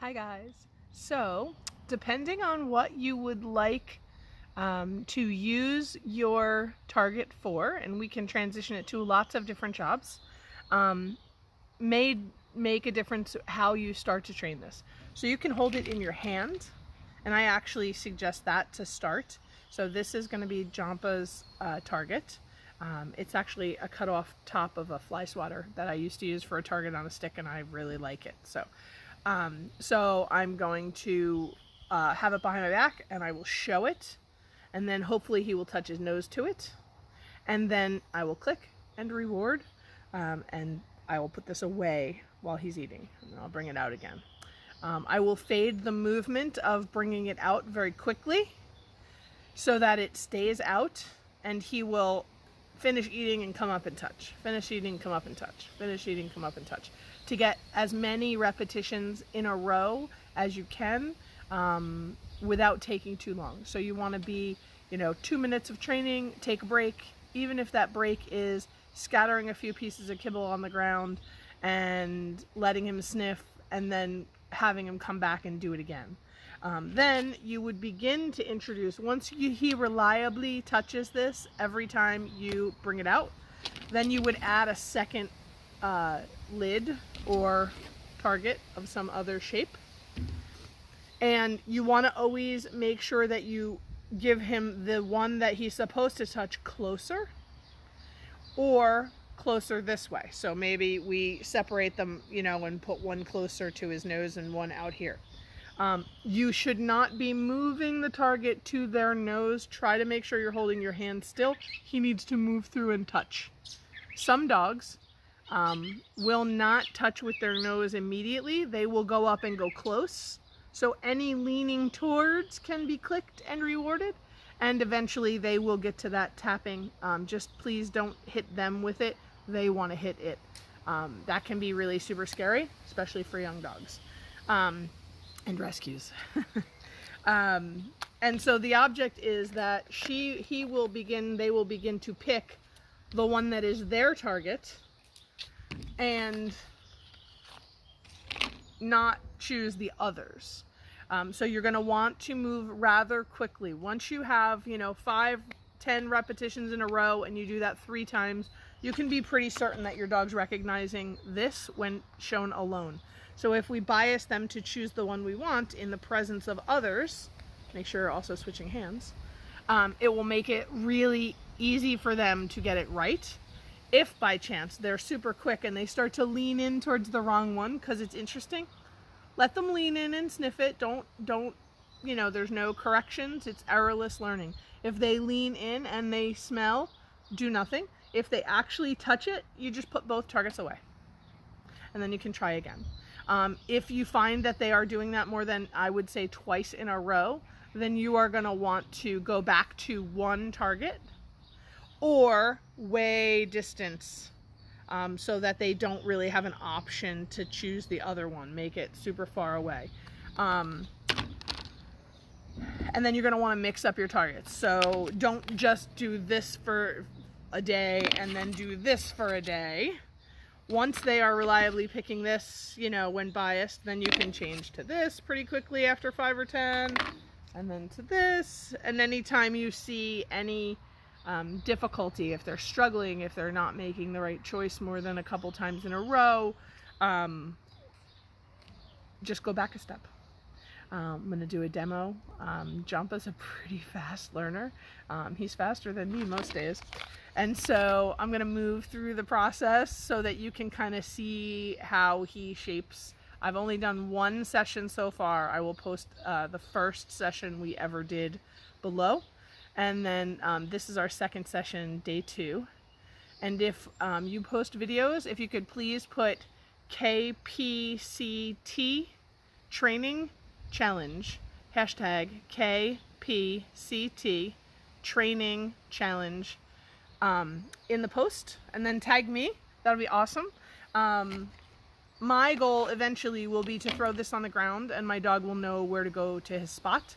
Hi guys. So, depending on what you would like to use your target for, and we can transition it to lots of different jobs, may make a difference how you start to train this. So you can hold it in your hand, and I actually suggest that to start. So this is going to be Jampa's target. It's actually a cut off top of a fly swatter that I used to use for a target on a stick, and I really like it. So I'm going to have it behind my back, and I will show it, and then hopefully he will touch his nose to it, and then I will click and reward, and I will put this away while he's eating, and then I'll bring it out again. I will fade the movement of bringing it out very quickly so that it stays out, and he will finish eating and come up and touch, finish eating, come up and touch, finish eating, come up and touch, to get as many repetitions in a row as you can without taking too long. So you want to be, 2 minutes of training, take a break, even if that break is scattering a few pieces of kibble on the ground and letting him sniff, and then having him come back and do it again. Then you would begin to introduce, once he reliably touches this every time you bring it out, then you would add a second lid or target of some other shape. And you want to always make sure that you give him the one that he's supposed to touch closer, or closer this way. So maybe we separate them, and put one closer to his nose and one out here. You should not be moving the target to their nose. Try to make sure you're holding your hand still. He needs to move through and touch. Some dogs will not touch with their nose immediately. They will go up and go close. So any leaning towards can be clicked and rewarded, and eventually they will get to that tapping. Just please don't hit them with it. They want to hit it. That can be really super scary, especially for young dogs and rescues. And so the object is that they will begin to pick the one that is their target and not choose the others. So you're going to want to move rather quickly. Once you have 5-10 repetitions in a row, and you do that 3 times, you can be pretty certain that your dog's recognizing this when shown alone. So if we bias them to choose the one we want in the presence of others, make sure you're also switching hands, it will make it really easy for them to get it right. If by chance they're super quick and they start to lean in towards the wrong one because it's interesting, let them lean in and sniff it. Don't, there's no corrections. It's errorless learning. If they lean in and they smell, do nothing. If they actually touch it, you just put both targets away, and then you can try again. If you find that they are doing that more than, I would say, twice in a row, then you are going to want to go back to one target or way distance, so that they don't really have an option to choose the other one. Make it super far away. And then you're going to want to mix up your targets. So don't just do this for a day and then do this for a day. Once they are reliably picking this, when biased, then you can change to this pretty quickly after 5 or 10, and then to this. And anytime you see any difficulty, if they're struggling, if they're not making the right choice more than a couple times in a row, just go back a step. I'm going to do a demo. Jampa's a pretty fast learner. He's faster than me most days. And so I'm going to move through the process so that you can kind of see how he shapes. I've only done 1 session so far. I will post the first session we ever did below. And then this is our second session, day 2. And if you post videos, if you could please put KPCT training challenge, hashtag KPCT training challenge in the post, and then tag me. That would be awesome. My goal eventually will be to throw this on the ground, and my dog will know where to go to his spot.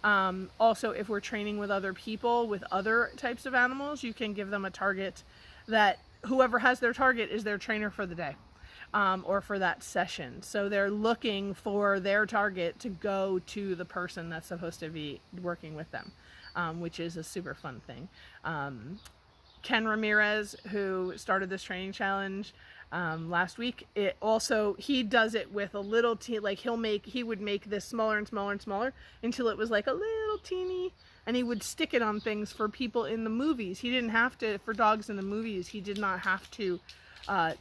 Also, if we're training with other people, with other types of animals, you can give them a target that whoever has their target is their trainer for the day. or for that session. So they're looking for their target to go to the person that's supposed to be working with them, which is a super fun thing. Ken Ramirez, who started this training challenge last week, he does it with a little like he would make this smaller and smaller and smaller until it was like a little teeny, and he would stick it on things for people in the movies. He didn't have to, for dogs in the movies, he did not have to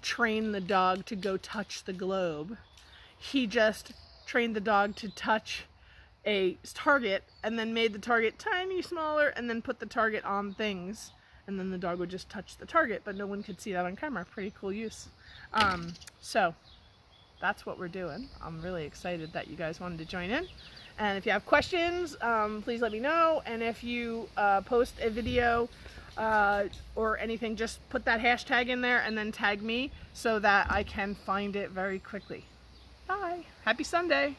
train the dog to go touch the globe. He just trained the dog to touch a target and then made the target tiny smaller and then put the target on things, and then the dog would just touch the target, but no one could see that on camera. Pretty cool use. So that's what we're doing. I'm really excited that you guys wanted to join in. And if you have questions, please let me know. And if you post a video or anything, just put that hashtag in there and then tag me so that I can find it very quickly. Bye. Happy Sunday.